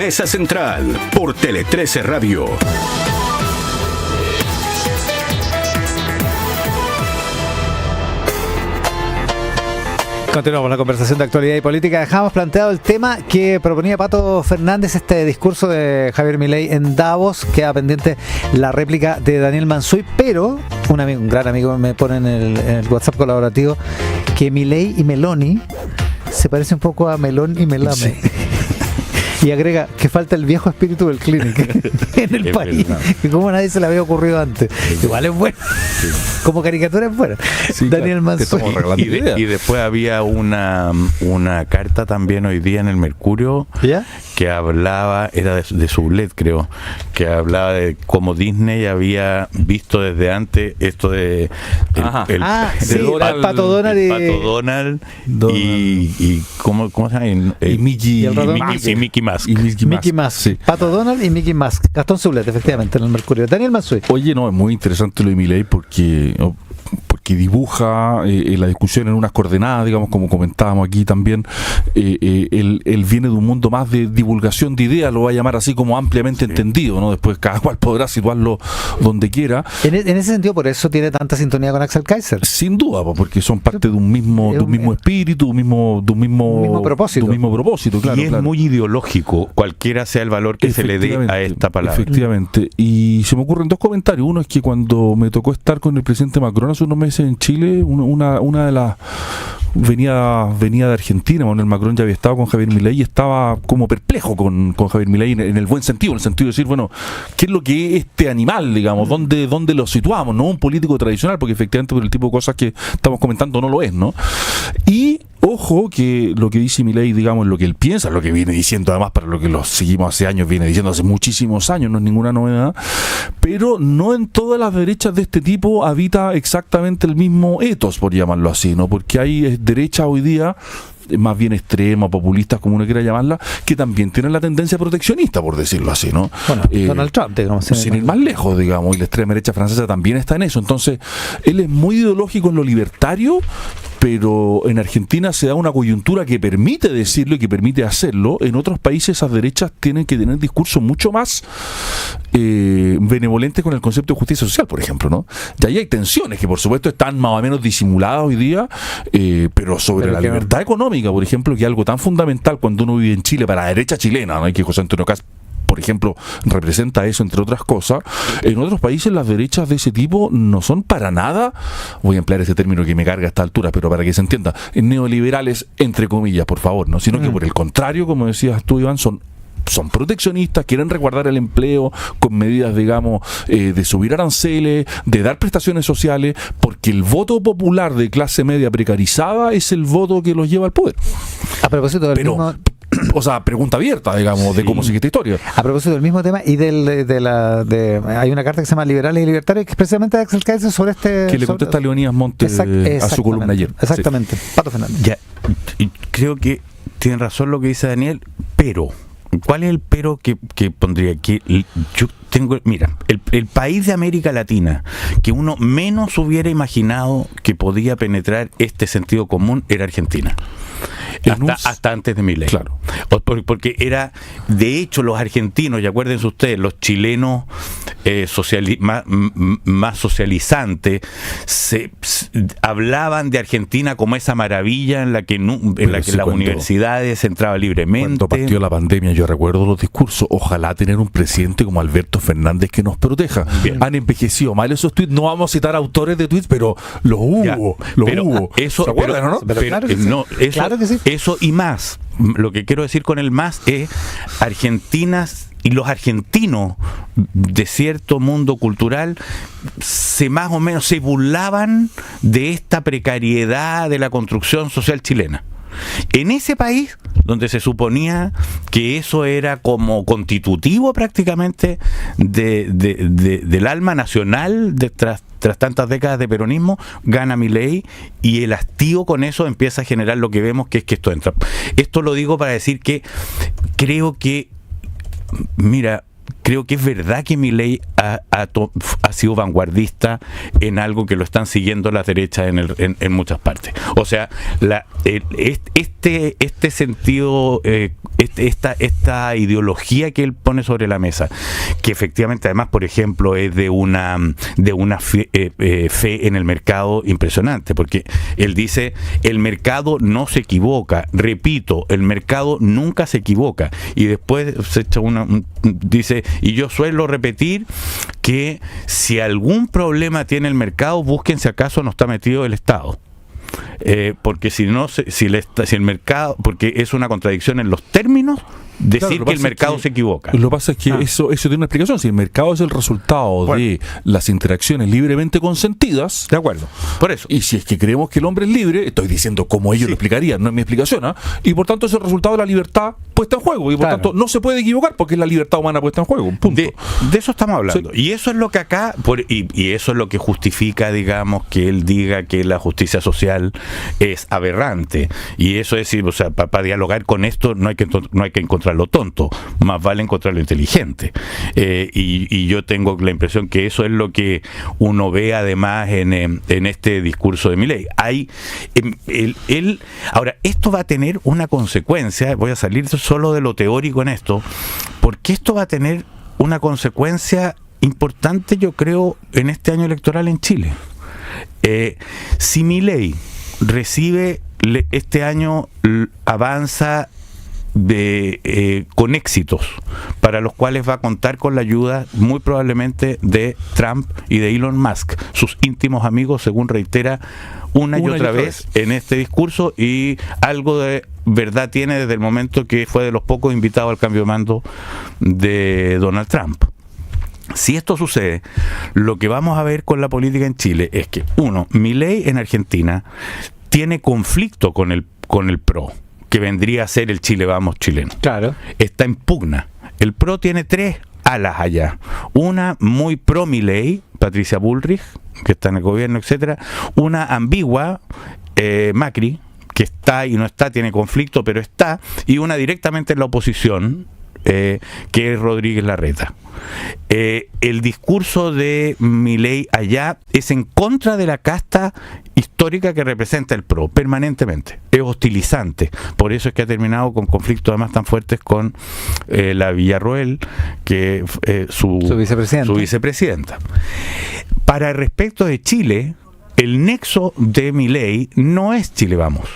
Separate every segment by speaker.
Speaker 1: Mesa Central por Tele 13 Radio.
Speaker 2: Continuamos la conversación de actualidad y política. Dejamos planteado el tema que proponía Pato Fernández, este discurso de Javier Milei en Davos. Queda pendiente la réplica de Daniel Mansuy, pero un gran amigo me pone en el WhatsApp colaborativo que Milei y Meloni se parece un poco a Melón y Melame. Sí. Y agrega que falta el viejo espíritu del Clinic en el país, que como a nadie se le había ocurrido antes. Igual es bueno, como caricatura es buena.
Speaker 3: Sí,
Speaker 2: Daniel Mansuy.
Speaker 3: Y después había una carta también hoy día en el Mercurio, ¿ya?, que hablaba, era de Sublet, creo, que hablaba de cómo Disney había visto desde antes esto de
Speaker 2: Pato Donald
Speaker 3: y ¿cómo se llama? Y Mickey Mouse.
Speaker 2: Sí. Pato Donald y Mickey Mouse. Gastón Sublet, efectivamente, en el Mercurio. Daniel Mansuy.
Speaker 4: Oye, no, es muy interesante lo de Milei porque dibuja la discusión en unas coordenadas, digamos, como comentábamos aquí también. Él viene de un mundo más de divulgación de ideas, lo va a llamar así como ampliamente entendido, ¿no? Después cada cual podrá situarlo donde quiera.
Speaker 2: En ese sentido, por eso tiene tanta sintonía con Axel Kaiser.
Speaker 4: Sin duda, porque son parte de un mismo espíritu, de un mismo propósito. Claro,
Speaker 3: y es muy ideológico, cualquiera sea el valor que se le dé a esta palabra.
Speaker 4: Efectivamente. Y se me ocurren dos comentarios. Uno es que cuando me tocó estar con el presidente Macron hace unos meses en Chile, una de las venía de Argentina. Manuel Macron ya había estado con Javier Milei y estaba como perplejo con Javier Milei en el buen sentido, en el sentido de decir, bueno, ¿qué es lo que es este animal, digamos? ¿Dónde lo situamos? No un político tradicional, porque efectivamente por el tipo de cosas que estamos comentando no lo es, ¿no? Y ojo que lo que dice Milei, digamos, lo que él piensa, lo que viene diciendo además, para lo que lo seguimos hace años, viene diciendo hace muchísimos años, no es ninguna novedad, pero no en todas las derechas de este tipo habita exactamente el mismo ethos, por llamarlo así, ¿no? Porque hay derechas hoy día más bien extremas, populistas, como uno quiera llamarla, que también tienen la tendencia proteccionista, por decirlo así, ¿no?
Speaker 2: Bueno, Donald Trump, digamos.
Speaker 4: Sin ir más lejos, digamos, y la extrema derecha francesa también está en eso. Entonces, él es muy ideológico en lo libertario, pero en Argentina se da una coyuntura que permite decirlo y que permite hacerlo. En otros países esas derechas tienen que tener discursos mucho más benevolentes con el concepto de justicia social, por ejemplo, ¿no? Y ahí hay tensiones que por supuesto están más o menos disimuladas hoy día, pero sobre la libertad económica, por ejemplo, que es algo tan fundamental cuando uno vive en Chile, para la derecha chilena, ¿no? Y que José Antonio Kast, por ejemplo, representa eso, entre otras cosas. En otros países las derechas de ese tipo no son para nada, voy a emplear ese término que me carga a esta altura, pero para que se entienda, neoliberales, entre comillas, por favor, ¿no? Sino que por el contrario, como decías tú, Iván, son proteccionistas, quieren resguardar el empleo con medidas, digamos, de subir aranceles, de dar prestaciones sociales, porque el voto popular de clase media precarizada es el voto que los lleva al poder.
Speaker 2: A propósito del mismo...
Speaker 4: O sea, pregunta abierta, digamos, de cómo sigue esta historia.
Speaker 2: A propósito del mismo tema y hay una carta que se llama Liberales y Libertarios, que es precisamente de Axel Kaiser sobre este...
Speaker 4: Que le contesta a Leonidas Montes a su columna ayer.
Speaker 2: Exactamente. Sí. Pato Fernández.
Speaker 3: Ya, creo que tiene razón lo que dice Daniel, pero... ¿Cuál es el pero que pondría aquí? Yo tengo, mira, el país de América Latina que uno menos hubiera imaginado que podía penetrar este sentido común era Argentina. Hasta antes de Milei.
Speaker 4: Claro.
Speaker 3: Porque era, de hecho, los argentinos, y acuérdense ustedes, los chilenos más socializantes, hablaban de Argentina como esa maravilla en la que las universidades entraban libremente.
Speaker 4: Cuando partió la pandemia, yo recuerdo los discursos, ojalá tener un presidente como Alberto Fernández que nos proteja. Bien. Han envejecido mal esos tweets, no vamos a citar autores de tweets, pero los hubo.
Speaker 3: Eso,
Speaker 4: ¿se acuerdan, no?
Speaker 2: Pero claro que sí.
Speaker 3: Claro que sí. Eso y más. Lo que quiero decir con el más es Argentinas y los argentinos de cierto mundo cultural más o menos se burlaban de esta precariedad de la construcción social chilena. En ese país donde se suponía que eso era como constitutivo prácticamente del alma nacional tras tantas décadas de peronismo, gana Milei y el hastío con eso empieza a generar lo que vemos, que es que esto entra. Esto lo digo para decir que creo que es verdad que Milei ha sido vanguardista en algo que lo están siguiendo las derechas en muchas partes. O sea, este sentido, esta ideología que él pone sobre la mesa, que efectivamente además, por ejemplo, es de una fe en el mercado impresionante, porque él dice, el mercado no se equivoca, repito, el mercado nunca se equivoca, y después se echa dice, y yo suelo repetir que si algún problema tiene el mercado, busquen si acaso no está metido el Estado. Porque si el mercado, porque es una contradicción en los términos decir
Speaker 4: claro,
Speaker 3: que el mercado se equivoca.
Speaker 4: Lo que pasa es que eso tiene una explicación. Si el mercado es el resultado de las interacciones libremente consentidas,
Speaker 3: de acuerdo, por eso.
Speaker 4: Y si es que creemos que el hombre es libre, estoy diciendo como ellos lo explicarían, no es mi explicación, y por tanto es el resultado de la libertad puesta en juego, y por tanto no se puede equivocar porque es la libertad humana puesta en juego, punto.
Speaker 3: De eso estamos hablando, y eso es lo que acá y eso es lo que justifica, digamos, que él diga que la justicia social es aberrante, y eso es decir, o sea, para dialogar con esto no hay que encontrar lo tonto, más vale encontrar lo inteligente, y yo tengo la impresión que eso es lo que uno ve además en este discurso de Milei. Ahora, esto va a tener una consecuencia, voy a salir solo de lo teórico en esto, porque esto va a tener una consecuencia importante, yo creo, en este año electoral en Chile. Si Milei recibe este año, avanza con éxitos para los cuales va a contar con la ayuda muy probablemente de Trump y de Elon Musk, sus íntimos amigos, según reitera una y otra vez en este discurso, y algo de verdad tiene desde el momento que fue de los pocos invitados al cambio de mando de Donald Trump. Si esto sucede, lo que vamos a ver con la política en Chile es que, Milei en Argentina tiene conflicto con el PRO, que vendría a ser el Chile Vamos chileno.
Speaker 2: Claro.
Speaker 3: Está en pugna. El PRO tiene tres alas allá. Una muy pro Milei, Patricia Bullrich, que está en el gobierno, etcétera. Una ambigua, Macri, que está y no está, tiene conflicto, pero está. Y una directamente en la oposición, que es Rodríguez Larreta. El discurso de Milei allá es en contra de la casta histórica que representa el PRO permanentemente, es hostilizante, por eso es que ha terminado con conflictos además tan fuertes con la Villarroel, que su vicepresidenta. Para el respecto de Chile, el nexo de Milei no es Chile Vamos.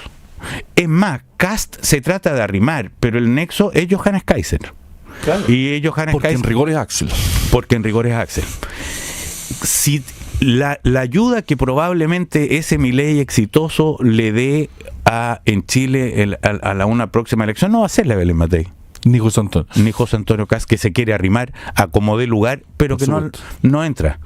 Speaker 3: Es más, Kast se trata de arrimar, pero el nexo es Johannes Kaiser.
Speaker 4: Claro.
Speaker 3: Y Johannes
Speaker 4: porque
Speaker 3: Kaiser,
Speaker 4: en rigor es Axel.
Speaker 3: Porque en rigor es Axel. Si la ayuda que probablemente ese Milei exitoso le dé en Chile a una próxima elección no va a ser la Belén Matei.
Speaker 4: Ni José
Speaker 3: Antonio Kast, que se quiere arrimar a como dé lugar, pero que no entra,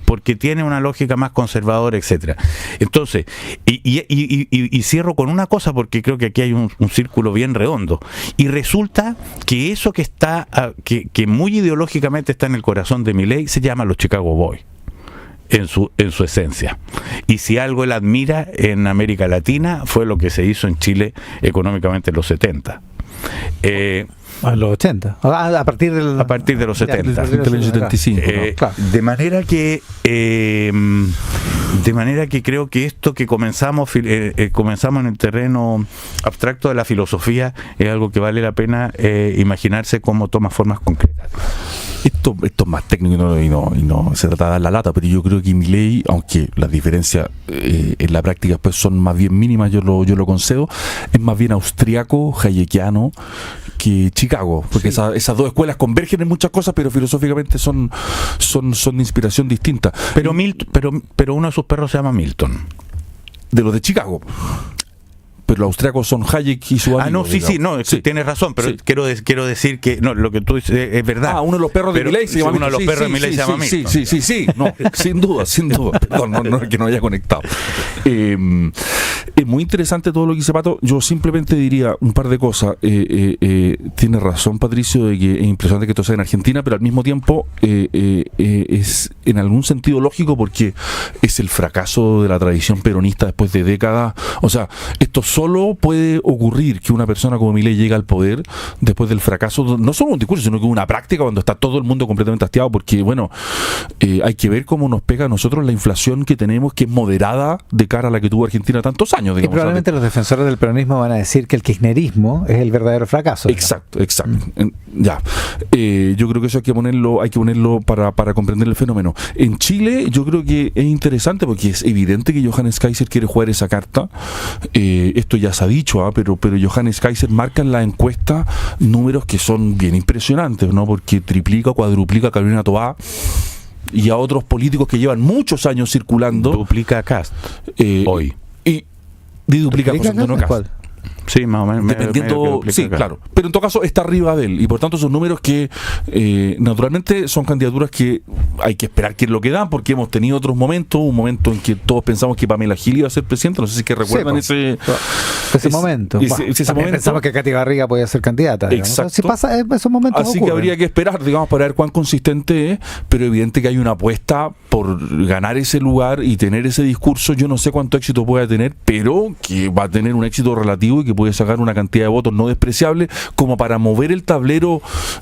Speaker 3: porque tiene una lógica más conservadora, etcétera. Entonces, y cierro con una cosa, porque creo que aquí hay un círculo bien redondo, y resulta que eso que está, que muy ideológicamente está en el corazón de Milei, se llama los Chicago Boys, en su esencia. Y si algo él admira en América Latina, fue lo que se hizo en Chile económicamente en los 70.
Speaker 2: A los 80. A partir
Speaker 3: de los 70.
Speaker 4: De los 75.
Speaker 2: Claro.
Speaker 3: De manera que creo que esto que comenzamos en el terreno abstracto de la filosofía es algo que vale la pena imaginarse cómo toma formas concretas.
Speaker 4: Esto es más técnico y no se trata de dar la lata, pero yo creo que Milei, aunque las diferencias en la práctica pues son más bien mínimas, yo lo concedo, es más bien austriaco, hayekiano que Chicago, porque sí. Esas dos escuelas convergen en muchas cosas, pero filosóficamente son de inspiración distinta.
Speaker 3: Pero uno de sus perros se llama Milton.
Speaker 4: De los de Chicago. Pero los austriacos son Hayek y su amigo.
Speaker 3: Tienes razón, pero quiero decir que lo que tú dices es verdad.
Speaker 4: Uno de los perros de Milei se llama Milton.
Speaker 3: Uno de los perros de Milei se llama Milton.
Speaker 4: Sí, no, sin duda. Perdón, no que no haya conectado. Es muy interesante todo lo que dice Pato. Yo simplemente diría un par de cosas. Tiene razón Patricio de que es impresionante que esto sea en Argentina, pero al mismo tiempo es en algún sentido lógico, porque es el fracaso de la tradición peronista después de décadas. O sea, estos solo puede ocurrir que una persona como Milei llegue al poder después del fracaso, no solo un discurso, sino que una práctica cuando está todo el mundo completamente hastiado, porque bueno, hay que ver cómo nos pega a nosotros la inflación que tenemos, que es moderada de cara a la que tuvo Argentina tantos años.
Speaker 2: Y probablemente los defensores del peronismo van a decir que el kirchnerismo es el verdadero fracaso.
Speaker 4: Exacto. Ya. Yo creo que eso hay que ponerlo para comprender el fenómeno. En Chile yo creo que es interesante porque es evidente que Johannes Kaiser quiere jugar esa carta. Esto ya se ha dicho, pero Johannes Kaiser marca en la encuesta números que son bien impresionantes, ¿no? Porque triplica, cuadruplica a Carolina Toá y a otros políticos que llevan muchos años circulando.
Speaker 3: Duplica a Kast hoy.
Speaker 4: Y duplica a José Antonio Kast.
Speaker 3: Sí, más o menos.
Speaker 4: Dependiendo, sí, claro. Pero en todo caso está arriba de él. Y por tanto son números que naturalmente son candidaturas que hay que esperar que lo que dan, porque hemos tenido otros momentos. Un momento en que todos pensamos que Pamela Gil iba a ser presidenta. No sé si es que recuerdan ese
Speaker 2: momento.
Speaker 4: Ese momento.
Speaker 2: Pensamos que Katy Barriga podía ser candidata.
Speaker 4: Exacto.
Speaker 2: Si pasa, esos momentos
Speaker 4: así
Speaker 2: ocurren.
Speaker 4: que habría que esperar, digamos, para ver cuán consistente es. Pero evidente que hay una apuesta por ganar ese lugar y tener ese discurso. Yo no sé cuánto éxito pueda tener, pero que va a tener un éxito relativo y que puede sacar una cantidad de votos no despreciable como para mover el tablero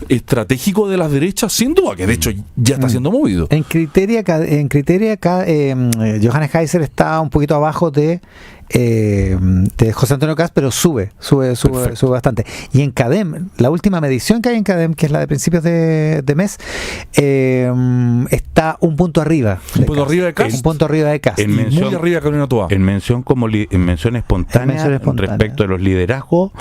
Speaker 4: estratégico de las derechas, sin duda, que de hecho ya está siendo movido.
Speaker 2: En Criteria Johannes Kaiser está un poquito abajo de José Antonio Kast, pero sube bastante. Y en CADEM, la última medición que hay en CADEM, que es la de principios de mes, está un punto arriba.
Speaker 4: Un punto arriba de Kast.
Speaker 2: Un punto arriba de Kast.
Speaker 4: Muy arriba de Carolina Toá.
Speaker 3: En mención espontánea respecto de los liderazgos.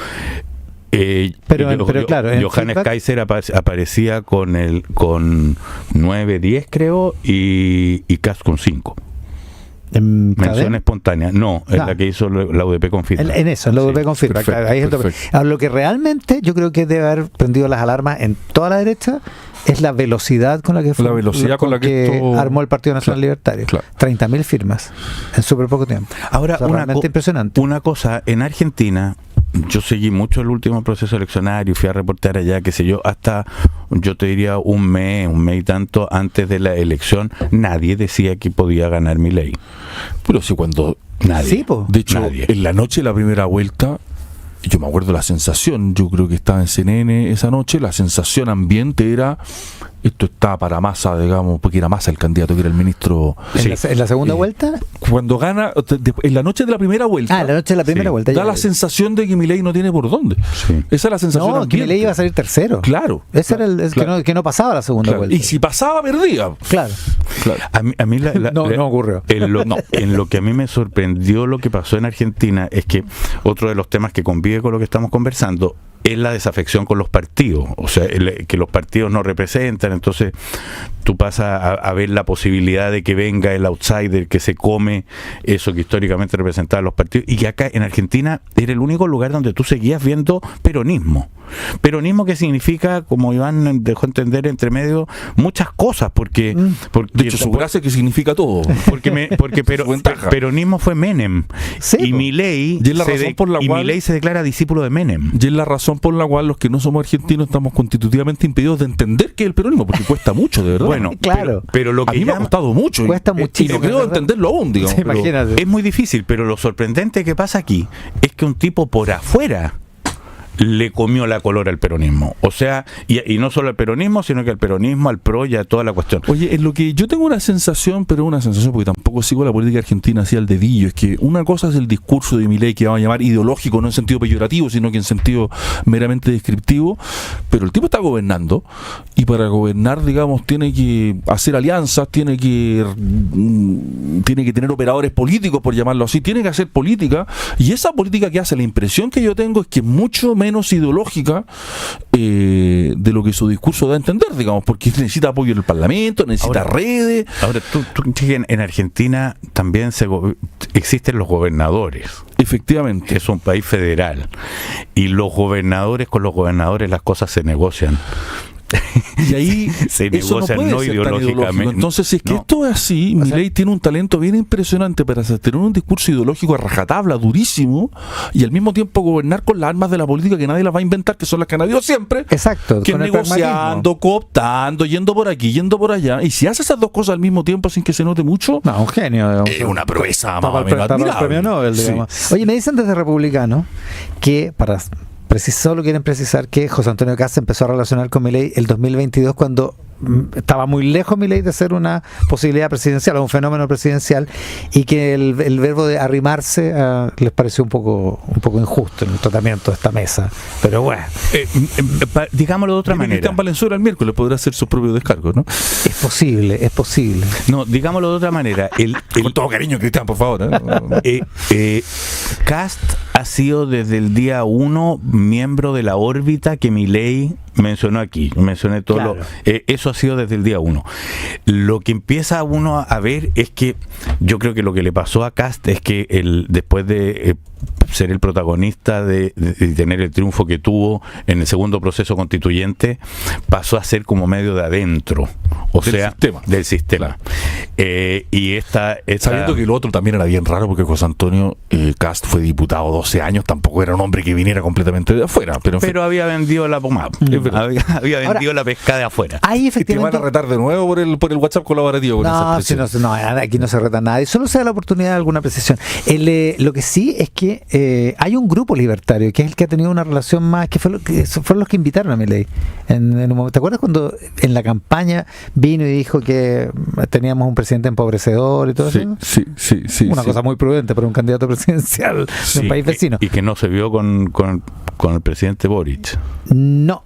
Speaker 2: Pero claro,
Speaker 3: Johannes Kaiser aparecía con 9, 10 creo, y Kast con 5. Mención espontánea, no, es la que hizo la UDP con feedback.
Speaker 2: En eso, la UDP con feedback. Ahí es ahora, lo que realmente yo creo que debe haber prendido las alarmas en toda la derecha es la velocidad con la que armó el Partido Nacional Libertario. 30.000 firmas en súper poco tiempo.
Speaker 3: Ahora,
Speaker 2: realmente impresionante.
Speaker 3: Una cosa, en Argentina, yo seguí mucho el último proceso eleccionario, fui a reportear allá, qué sé yo, hasta, yo te diría, un mes y tanto antes de la elección, nadie decía que podía ganar Milei.
Speaker 4: Pero sí, cuando...
Speaker 3: Nadie.
Speaker 2: Sí,
Speaker 4: de hecho,
Speaker 3: nadie.
Speaker 4: En la noche de la primera vuelta, yo me acuerdo la sensación, yo creo que estaba en CNN esa noche, la sensación ambiente era... Esto está para Massa, digamos, porque era Massa el candidato, que era el ministro.
Speaker 2: ¿En la segunda vuelta?
Speaker 4: Cuando gana, en la noche de la primera vuelta.
Speaker 2: En la noche de la primera vuelta.
Speaker 4: Da la sensación de que Milei no tiene por dónde.
Speaker 3: Sí.
Speaker 4: Esa es la sensación.
Speaker 2: No, que Milei iba a salir tercero.
Speaker 4: Claro.
Speaker 2: Ese era que no pasaba la segunda vuelta.
Speaker 4: Y si pasaba, perdía.
Speaker 2: Claro.
Speaker 3: A mí
Speaker 2: no ocurrió.
Speaker 3: En lo que a mí me sorprendió lo que pasó en Argentina es que otro de los temas que convive con lo que estamos conversando es la desafección con los partidos, o sea, que los partidos no representan, entonces tú pasas a ver la posibilidad de que venga el outsider que se come eso que históricamente representaban los partidos, y que acá en Argentina era el único lugar donde tú seguías viendo peronismo. Peronismo que significa, como Iván dejó entender entre medio, muchas cosas, porque
Speaker 4: de hecho su frase que significa todo.
Speaker 3: Porque peronismo fue Menem,
Speaker 2: sí,
Speaker 3: y Milei se declara discípulo de Menem.
Speaker 4: Y es la razón por la cual los que no somos argentinos estamos constitutivamente impedidos de entender qué es el peronismo, porque cuesta mucho, de verdad.
Speaker 3: Bueno,
Speaker 2: claro.
Speaker 3: Pero lo que
Speaker 4: a mí me ha costado mucho.
Speaker 2: Cuesta muchísimo.
Speaker 4: Y no creo entenderlo aún, digamos.
Speaker 2: Sí, imagínate.
Speaker 3: Es muy difícil, pero lo sorprendente que pasa aquí es que un tipo por afuera le comió la color al peronismo. O sea, y no solo al peronismo, sino que al peronismo, al PRO y a toda la cuestión.
Speaker 4: Oye, en lo que yo tengo una sensación, pero una sensación porque tampoco sigo la política argentina así al dedillo, es que una cosa es el discurso de Milei, que vamos a llamar ideológico, no en sentido peyorativo, sino que en sentido meramente descriptivo, pero el tipo está gobernando, y para gobernar, digamos, tiene que hacer alianzas, tiene que tener operadores políticos, por llamarlo así, tiene que hacer política, y esa política que hace, la impresión que yo tengo es que mucho menos ideológica de lo que su discurso da a entender, digamos, porque necesita apoyo en el Parlamento, necesita redes.
Speaker 3: Ahora, tú en Argentina también existen los gobernadores.
Speaker 4: Efectivamente.
Speaker 3: Es un país federal. Y los gobernadores, con los gobernadores las cosas se negocian.
Speaker 4: Y ahí
Speaker 3: Se
Speaker 4: eso no
Speaker 3: negocia
Speaker 4: puede
Speaker 3: no
Speaker 4: ser tan
Speaker 3: ideológicamente.
Speaker 4: ideológico. Entonces, si es que
Speaker 3: No.
Speaker 4: esto es así, Milei tiene un talento bien impresionante para tener un discurso ideológico a rajatabla, durísimo, y al mismo tiempo gobernar con las armas de la política que nadie las va a inventar, que son las que han habido siempre.
Speaker 2: Exacto,
Speaker 4: Que
Speaker 2: con el
Speaker 4: negociando, cooptando, yendo por aquí, yendo por allá. Y si hace esas dos cosas al mismo tiempo sin que se note mucho,
Speaker 2: No, un genio. Digamos.
Speaker 4: es una proeza más
Speaker 2: Para
Speaker 4: o menos
Speaker 2: el
Speaker 4: admirable.
Speaker 2: premio Nobel,
Speaker 4: Sí.
Speaker 2: digamos. Oye, me dicen desde Republicano que solo quieren precisar que José Antonio Kast se empezó a relacionar con Milei el 2022 cuando estaba muy lejos Milei de ser una posibilidad presidencial o un fenómeno presidencial, y que el verbo de arrimarse les pareció un poco injusto en el tratamiento de esta mesa. Pero bueno,
Speaker 3: Digámoslo de otra
Speaker 4: Viene
Speaker 3: manera.
Speaker 4: Cristian Valenzuela el miércoles podrá hacer sus propios descargos, ¿no?
Speaker 2: es posible.
Speaker 3: No, digámoslo de otra manera.
Speaker 4: Con todo cariño, Cristian, por favor.
Speaker 3: Kast ha sido desde el día 1 miembro de la órbita que Milei mencionó aquí. Mencioné todo
Speaker 2: Claro.
Speaker 3: eso ha sido desde el día 1. Lo que empieza uno a ver es que yo creo que lo que le pasó a Kast es que después de ser el protagonista de tener el triunfo que tuvo en el segundo proceso constituyente, pasó a ser como medio de adentro, o
Speaker 4: Del
Speaker 3: sea,
Speaker 4: sistema.
Speaker 3: del sistema. Y esta
Speaker 4: Sabiendo que lo otro también era bien raro, porque José Antonio Kast fue diputado 12 años, tampoco era un hombre que viniera completamente de afuera. Pero, en fin,
Speaker 3: pero había vendido la pomada. Había vendido la pesca de afuera.
Speaker 2: Hay
Speaker 4: y te van
Speaker 2: efectivamente...
Speaker 4: a retar de nuevo por el WhatsApp colaborativo. Con esa
Speaker 2: No, si
Speaker 4: expresión.
Speaker 2: no, aquí no se reta nada. Y solo se da la oportunidad de alguna precisión. Lo que sí es que hay un grupo libertario que es el que ha tenido una relación más, que fueron los que invitaron a Milei. En un momento. ¿Te acuerdas cuando en la campaña vino y dijo que teníamos un presidente empobrecedor y todo
Speaker 4: Sí,
Speaker 2: eso?
Speaker 4: sí.
Speaker 2: Una cosa muy prudente para un candidato presidencial de
Speaker 3: Sí,
Speaker 2: un país vecino.
Speaker 3: y que no se vio con el presidente Boric.
Speaker 2: No.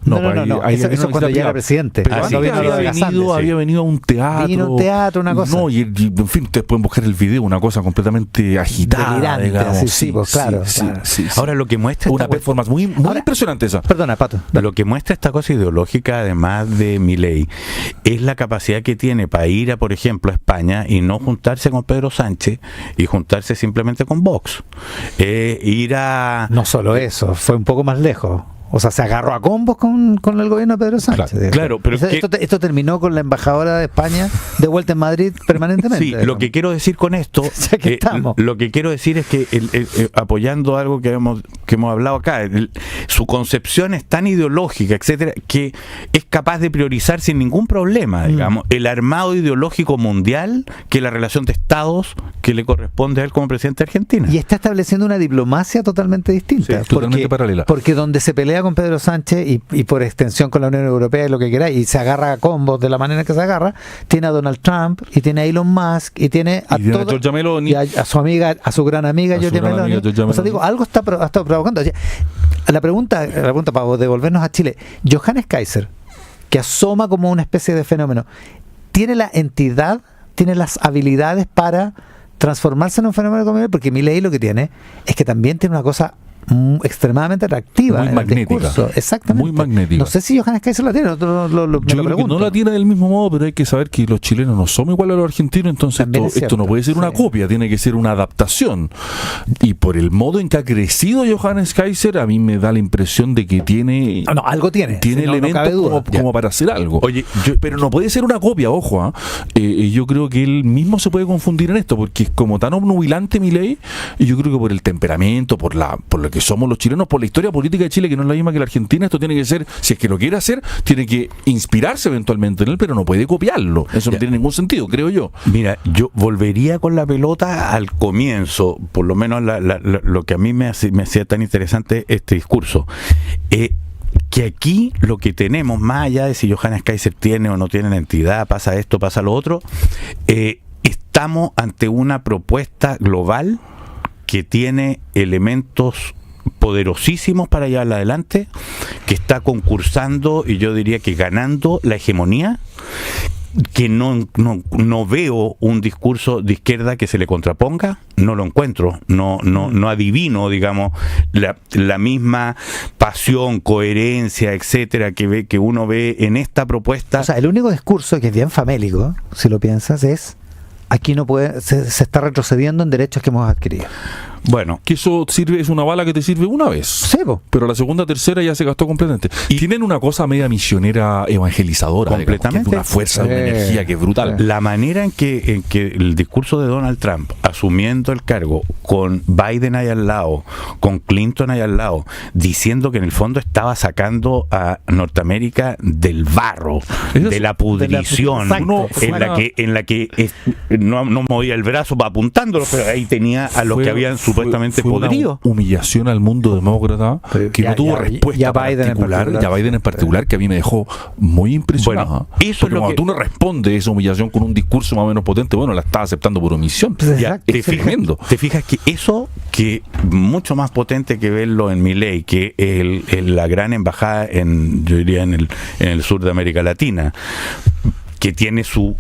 Speaker 4: ahí
Speaker 2: Eso
Speaker 4: había
Speaker 2: es
Speaker 4: una
Speaker 2: cuando
Speaker 4: visita
Speaker 2: ya era
Speaker 4: privada.
Speaker 2: presidente.
Speaker 4: Pero
Speaker 2: Cuando
Speaker 4: antes
Speaker 2: vino lo de la Sande, sí.
Speaker 4: había venido a un teatro.
Speaker 2: Vino a un teatro, una cosa.
Speaker 4: No, y en fin, ustedes pueden buscar el video, una cosa completamente agitada.
Speaker 2: Delirante,
Speaker 4: digamos.
Speaker 2: así, sí, pues, claro.
Speaker 4: Sí.
Speaker 3: Ahora, lo que muestra
Speaker 4: Una
Speaker 3: esta
Speaker 4: performance muy
Speaker 2: Ahora-
Speaker 4: impresionante esa.
Speaker 2: Perdona, Pato.
Speaker 3: Lo que muestra esta cosa ideológica, además de Milei, es la capacidad que tiene para ir a, por ejemplo, a España y no juntarse con Pedro Sánchez y juntarse simplemente con Vox. Ir a...
Speaker 2: No solo eso, fue un poco más lejos. O sea, se agarró a combos con el gobierno de Pedro Sánchez. digamos.
Speaker 3: claro, pero
Speaker 2: Esto terminó con la embajadora de España de vuelta en Madrid permanentemente.
Speaker 3: Sí, lo
Speaker 2: digamos.
Speaker 3: que quiero decir con esto,
Speaker 2: Ya que estamos.
Speaker 3: lo que quiero decir es que apoyando algo que hemos hablado acá, su concepción es tan ideológica, etcétera, que es capaz de priorizar sin ningún problema, digamos, el armado ideológico mundial que la relación de estados que le corresponde a él como presidente de Argentina.
Speaker 2: Y está estableciendo una diplomacia totalmente distinta.
Speaker 4: Sí, totalmente paralela.
Speaker 2: Porque donde se pelea con Pedro Sánchez y por extensión con la Unión Europea y lo que queráis, y se agarra a combos de la manera que se agarra, tiene a Donald Trump y tiene a Elon Musk y tiene a
Speaker 4: Giorgia Meloni.
Speaker 2: y a su amiga, a su gran amiga Giorgia Meloni.
Speaker 4: Giorgia
Speaker 2: O sea,
Speaker 4: Meloni.
Speaker 2: digo, algo ha estado provocando. O sea, la pregunta para devolvernos a Chile, Johannes Kaiser, que asoma como una especie de fenómeno, ¿tiene la entidad, tiene las habilidades para transformarse en un fenómeno como él? Porque Milei lo que tiene es que también tiene una cosa extremadamente atractiva
Speaker 4: Muy
Speaker 2: en
Speaker 4: magnética.
Speaker 2: el discurso. Exactamente.
Speaker 4: Muy magnética.
Speaker 2: No sé si Johannes Kaiser la tiene, me
Speaker 4: Yo
Speaker 2: lo
Speaker 4: creo que
Speaker 2: pregunto.
Speaker 4: no la tiene del mismo modo, pero hay que saber que los chilenos no somos igual a los argentinos, entonces
Speaker 2: También es
Speaker 4: esto
Speaker 2: cierto,
Speaker 4: no puede ser una
Speaker 2: sí.
Speaker 4: copia, tiene que ser una adaptación. Y por el modo en que ha crecido Johannes Kaiser, a mí me da la impresión de que tiene
Speaker 2: No, algo tiene.
Speaker 4: tiene
Speaker 2: Sí, no
Speaker 4: elementos
Speaker 2: cabe duda.
Speaker 4: como para hacer algo.
Speaker 3: Oye,
Speaker 4: pero no puede ser una copia, ojo. Yo creo que él mismo se puede confundir en esto, porque es como tan obnubilante Milei, y yo creo que por el temperamento, por lo que somos los chilenos, por la historia política de Chile, que no es la misma que la Argentina, esto tiene que ser, si es que lo quiere hacer, tiene que inspirarse eventualmente en él, pero no puede copiarlo. Eso no tiene ningún sentido, creo yo.
Speaker 3: Mira, yo volvería con la pelota al comienzo, por lo menos lo que a mí me hacía tan interesante este discurso. Que aquí lo que tenemos, más allá de si Johannes Kaiser tiene o no tiene la entidad, pasa esto, pasa lo otro, estamos ante una propuesta global que tiene elementos poderosísimos para llevarla adelante, que está concursando y yo diría que ganando la hegemonía, que no veo un discurso de izquierda que se le contraponga, no lo encuentro, no adivino, digamos, la misma pasión, coherencia, etcétera, que uno ve en esta propuesta.
Speaker 2: O sea, el único discurso que es bien famélico, si lo piensas, es aquí no puede, se está retrocediendo en derechos que hemos adquirido.
Speaker 3: Bueno,
Speaker 4: que eso es una bala que te sirve una vez.
Speaker 2: Sí, po.
Speaker 4: Pero la segunda, tercera ya se gastó completamente. Y tienen una cosa media misionera evangelizadora,
Speaker 3: completamente.
Speaker 4: digamos, que es una fuerza, una energía que es brutal.
Speaker 3: La manera en que el discurso de Donald Trump, asumiendo el cargo, con Biden ahí al lado, con Clinton ahí al lado, diciendo que en el fondo estaba sacando a Norteamérica del barro, de la pudrición, en la que no movía el brazo apuntándolo, pero ahí tenía a los que habían supuestamente podrido.
Speaker 4: Una humillación al mundo demócrata que no tuvo respuesta particular, y a Biden en particular, que a mí me dejó muy impresionado.
Speaker 3: Bueno, eso es lo
Speaker 4: cuando
Speaker 3: que
Speaker 4: tú no respondes esa humillación con un discurso más o menos potente, bueno, la estás aceptando por omisión.
Speaker 3: Ya, te fijas que eso, que mucho más potente que verlo en Milei, que la gran embajada yo diría en el sur de América Latina, que tiene su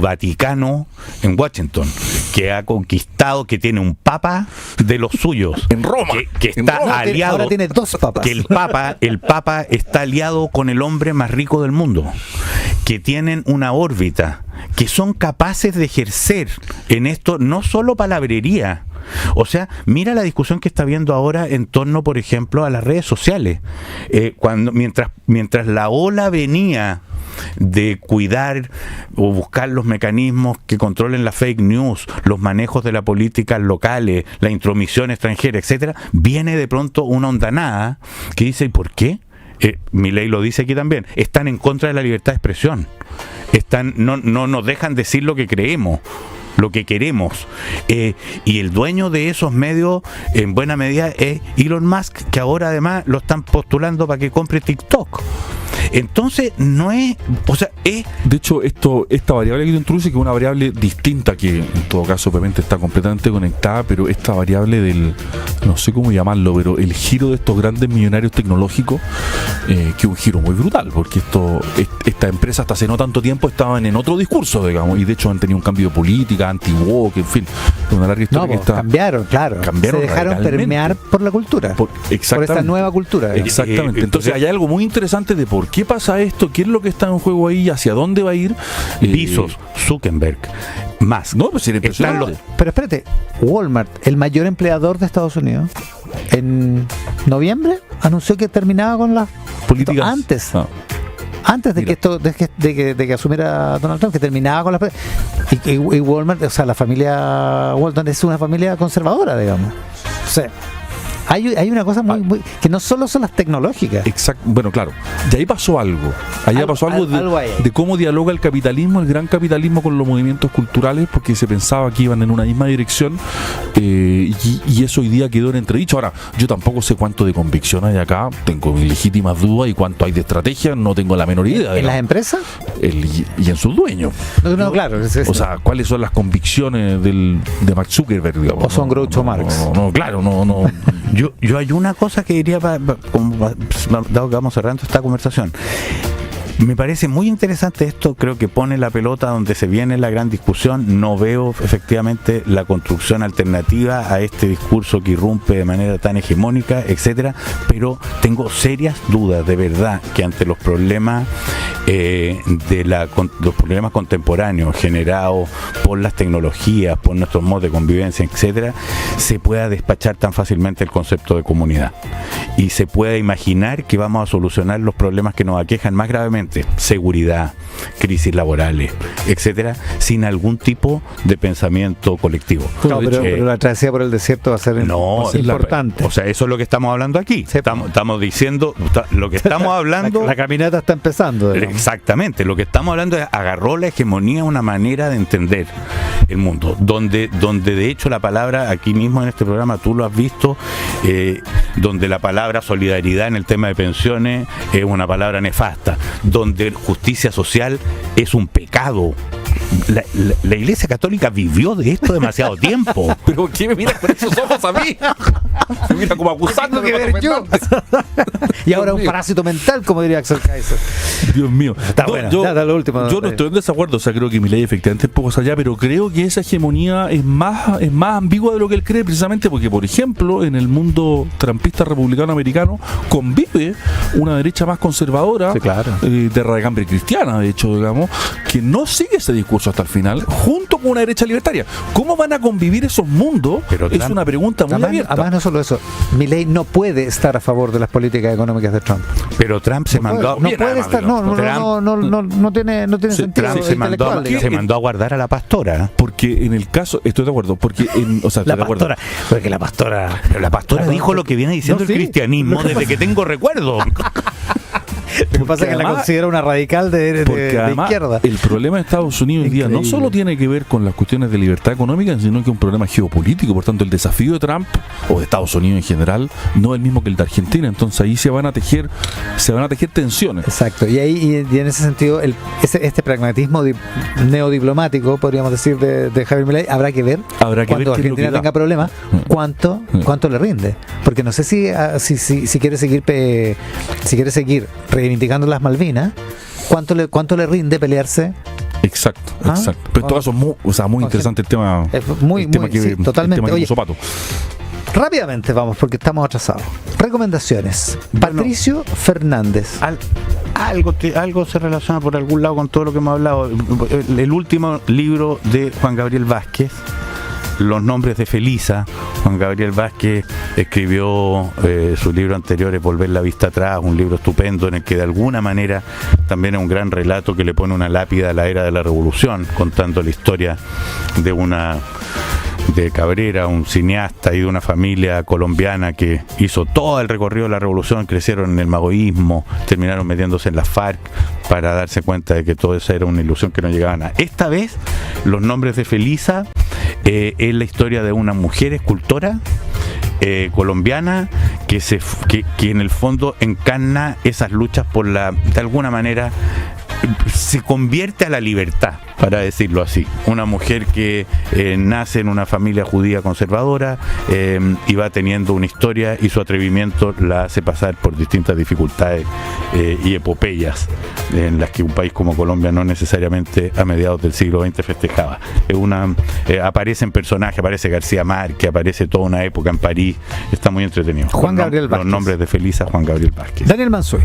Speaker 3: Vaticano en Washington, que ha conquistado, que tiene un papa de los suyos
Speaker 4: en Roma,
Speaker 3: que está aliado,
Speaker 2: ahora tiene 2 papas,
Speaker 3: que el papa está aliado con el hombre más rico del mundo, que tienen una órbita, que son capaces de ejercer en esto no solo palabrería. O sea, mira la discusión que está habiendo ahora en torno, por ejemplo, a las redes sociales. Mientras la ola venía de cuidar o buscar los mecanismos que controlen la fake news, los manejos de la política locales, la intromisión extranjera, etcétera, viene de pronto una hondanada que dice, ¿y por qué? Milei lo dice aquí también, están en contra de la libertad de expresión, no nos dejan decir lo que creemos, lo que queremos, y el dueño de esos medios en buena medida es Elon Musk, que ahora además lo están postulando para que compre TikTok. Entonces no es, o sea,
Speaker 4: de hecho esta variable que tú introduces, que es una variable distinta, que en todo caso obviamente está completamente conectada, pero esta variable del, no sé cómo llamarlo, pero el giro de estos grandes millonarios tecnológicos, que es un giro muy brutal, porque esta empresa hasta hace no tanto tiempo estaban en otro discurso, digamos, y de hecho han tenido un cambio de política, anti-woke, en fin, una larga historia.
Speaker 2: Cambiaron, se dejaron permear por la cultura, por esta nueva cultura.
Speaker 4: Exactamente. Entonces hay algo muy interesante de por qué pasa esto, qué es lo que está en juego ahí, hacia dónde va a ir.
Speaker 3: Bezos, Zuckerberg, más.
Speaker 4: No, pues era impresionante.
Speaker 2: Pero espérate, Walmart, el mayor empleador de Estados Unidos, en noviembre anunció que terminaba con las
Speaker 4: políticas
Speaker 2: antes de que asumiera Donald Trump, que terminaba con las y Walmart, o sea, la familia Walton es una familia conservadora, digamos. O sea, hay una cosa muy que no solo son las tecnológicas.
Speaker 4: Exacto. Bueno, claro. Y ahí pasó algo. Pasó algo de cómo dialoga el capitalismo, el gran capitalismo, con los movimientos culturales, porque se pensaba que iban en una misma dirección, y eso hoy día quedó en entredicho. Ahora, yo tampoco sé cuánto de convicción hay acá, tengo mis legítimas dudas, y cuánto hay de estrategia, no tengo la menor idea.
Speaker 2: ¿En las empresas?
Speaker 4: Y en sus dueños.
Speaker 2: No, claro.
Speaker 4: O sea, ¿cuáles son las convicciones de Mark Zuckerberg, digamos?
Speaker 2: ¿O son Groucho Marx?
Speaker 4: No, claro, no.
Speaker 3: Yo hay una cosa que diría, dado que vamos cerrando esta conversación. Me parece muy interesante esto, creo que pone la pelota donde se viene la gran discusión. No veo efectivamente la construcción alternativa a este discurso que irrumpe de manera tan hegemónica, etcétera, pero tengo serias dudas de verdad que ante los problemas los problemas contemporáneos generados por las tecnologías, por nuestros modos de convivencia, etcétera, se pueda despachar tan fácilmente el concepto de comunidad y se pueda imaginar que vamos a solucionar los problemas que nos aquejan más gravemente, seguridad, crisis laborales, etcétera, sin algún tipo de pensamiento colectivo.
Speaker 2: No, pero la travesía por el desierto va a ser importante.
Speaker 3: O sea, eso es lo que estamos hablando aquí. Sí. Estamos diciendo lo que estamos hablando.
Speaker 2: La caminata está empezando.
Speaker 3: Exactamente. Lo que estamos hablando es agarró la hegemonía una manera de entender el mundo, donde de hecho la palabra, aquí mismo en este programa tú lo has visto, donde la palabra solidaridad en el tema de pensiones es una palabra nefasta, donde justicia social es un pecado. La Iglesia Católica vivió de esto demasiado tiempo.
Speaker 4: ¿Pero qué me miras con esos ojos a mí? Me mira como acusando
Speaker 2: que ver yo. Y ahora un parásito mental, como diría Axel Kaiser.
Speaker 4: Dios mío.
Speaker 2: Está bueno,
Speaker 4: yo
Speaker 2: lo último.
Speaker 4: Yo no estoy en desacuerdo, o sea, creo que Milei efectivamente es poco allá, pero creo que esa hegemonía es más ambigua de lo que él cree, precisamente porque, por ejemplo, en el mundo trampista republicano americano convive una derecha más conservadora,
Speaker 2: sí, claro,
Speaker 4: de raigambre cristiana, de hecho, digamos, que no sigue ese discurso discurso hasta el final, junto con una derecha libertaria. ¿Cómo van a convivir esos mundos?
Speaker 3: Pero
Speaker 4: es una pregunta muy abierta.
Speaker 2: Además, no solo eso, Milei no puede estar a favor de las políticas económicas de Trump.
Speaker 3: Pero Trump se mandó
Speaker 2: No puede estar, no tiene sentido.
Speaker 3: Trump se mandó a guardar a la pastora.
Speaker 4: Porque en el caso, estoy de acuerdo, porque estoy
Speaker 2: La
Speaker 4: de acuerdo.
Speaker 2: pastora, porque la pastora...
Speaker 3: Pero la pastora dijo lo que viene diciendo
Speaker 2: No, sí.
Speaker 3: el cristianismo desde que tengo recuerdo.
Speaker 2: Lo que pasa es que la
Speaker 4: además-
Speaker 2: considera una radical
Speaker 4: Porque
Speaker 2: de
Speaker 4: además
Speaker 2: izquierda.
Speaker 4: el problema de Estados Unidos hoy día no
Speaker 2: Increíble.
Speaker 4: solo tiene que ver con las cuestiones de libertad económica, sino que es un problema geopolítico. Por tanto, el desafío de Trump o de Estados Unidos en general no es el mismo que el de Argentina. Entonces ahí se van a tejer tensiones.
Speaker 2: Exacto, y en ese sentido este pragmatismo neodiplomático, podríamos decir, de Javier Milei, habrá que ver
Speaker 4: Habrá que
Speaker 2: cuando
Speaker 4: ver qué es lo que
Speaker 2: Argentina
Speaker 4: da.
Speaker 2: tenga problemas, cuánto le rinde, porque no sé si quiere seguir reivindicando las Malvinas, cuánto le rinde pelearse.
Speaker 4: Exacto.
Speaker 2: Ah,
Speaker 4: Pero en todo caso, muy interesante el tema.
Speaker 2: Sí, totalmente.
Speaker 4: El tema que
Speaker 2: Oye,
Speaker 4: puso Pato.
Speaker 2: rápidamente vamos, porque estamos atrasados. Recomendaciones.
Speaker 3: Bueno.
Speaker 2: Patricio Fernández.
Speaker 3: Algo se relaciona por algún lado con todo lo que hemos hablado. El último libro de Juan Gabriel Vázquez, Los nombres de Felisa. Juan Gabriel Vázquez escribió sus libros anteriores, Volver la vista atrás, un libro estupendo en el que de alguna manera también es un gran relato que le pone una lápida a la era de la revolución, contando la historia de Cabrera, un cineasta, y de una familia colombiana que hizo todo el recorrido de la revolución, crecieron en el magoísmo, terminaron metiéndose en la FARC para darse cuenta de que todo eso era una ilusión que no llegaba a nada. Esta vez, Los nombres de Felisa es la historia de una mujer escultora colombiana que en el fondo encarna esas luchas por de alguna manera se convierte a la libertad, para decirlo así. Una mujer que nace en una familia judía conservadora y va teniendo una historia, y su atrevimiento la hace pasar por distintas dificultades y epopeyas en las que un país como Colombia no necesariamente a mediados del siglo XX festejaba. Aparecen personajes, aparece García Márquez, aparece toda una época en París. Está muy entretenido.
Speaker 2: Juan Gabriel Vázquez.
Speaker 3: Los nombres de Felisa, Juan Gabriel Vázquez.
Speaker 2: Daniel Mansuy.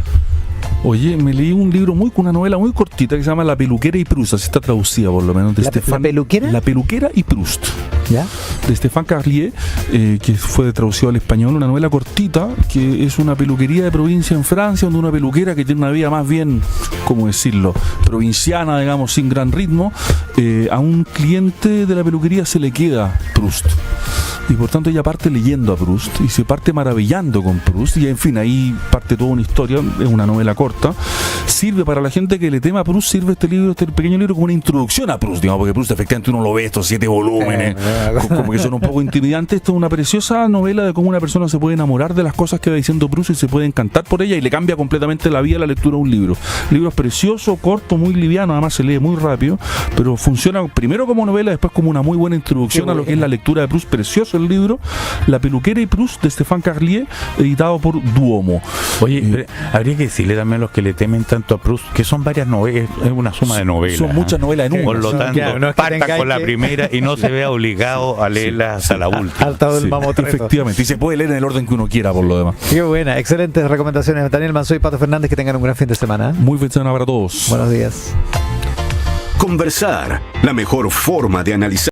Speaker 4: Oye, me leí un libro una novela muy cortita que se llama La peluquera y Proust, así está traducida por lo menos, de
Speaker 2: ¿La peluquera?
Speaker 4: La peluquera y Proust,
Speaker 2: ¿Ya?
Speaker 4: de Stéphane Carlier, que fue traducido al español, una novela cortita que es una peluquería de provincia en Francia, donde una peluquera que tiene una vida más bien, ¿cómo decirlo?, provinciana, digamos, sin gran ritmo, a un cliente de la peluquería se le queda Proust. Y por tanto ella parte leyendo a Proust y se parte maravillando con Proust, y en fin, ahí parte toda una historia. Es una novela corta, sirve para la gente que le tema a Proust, sirve este pequeño libro como una introducción a Proust, digamos, porque Proust efectivamente uno lo ve, estos 7 volúmenes, como que son un poco intimidantes. Esto es una preciosa novela de cómo una persona se puede enamorar de las cosas que va diciendo Proust y se puede encantar por ella, y le cambia completamente la vida la lectura de un libro. El libro es precioso, corto, muy liviano, además se lee muy rápido, pero funciona primero como novela, después como una muy buena introducción a lo que es la lectura de Proust. Precioso el libro, La peluquera y Proust, de Stéphane Carlier, editado por Duomo.
Speaker 3: Oye, habría que decirle también a los que le temen tanto a Proust que son varias novelas, es una suma de novelas.
Speaker 4: Son muchas novelas en una.
Speaker 3: Por lo tanto,
Speaker 2: Claro, no es que
Speaker 3: parta
Speaker 2: tengáis
Speaker 3: con la
Speaker 2: que-
Speaker 3: primera y no se vea obligado a leerla hasta la última.
Speaker 2: Hartado del
Speaker 4: Sí,
Speaker 2: mamotreto.
Speaker 4: efectivamente, y se puede leer en el orden que uno quiera por lo demás.
Speaker 2: Qué buena, excelentes recomendaciones. Daniel Mansuy y Pato Fernández, que tengan un gran fin de semana.
Speaker 4: Muy feliz semana para todos.
Speaker 2: Buenos días.
Speaker 1: Conversar, la mejor forma de analizar.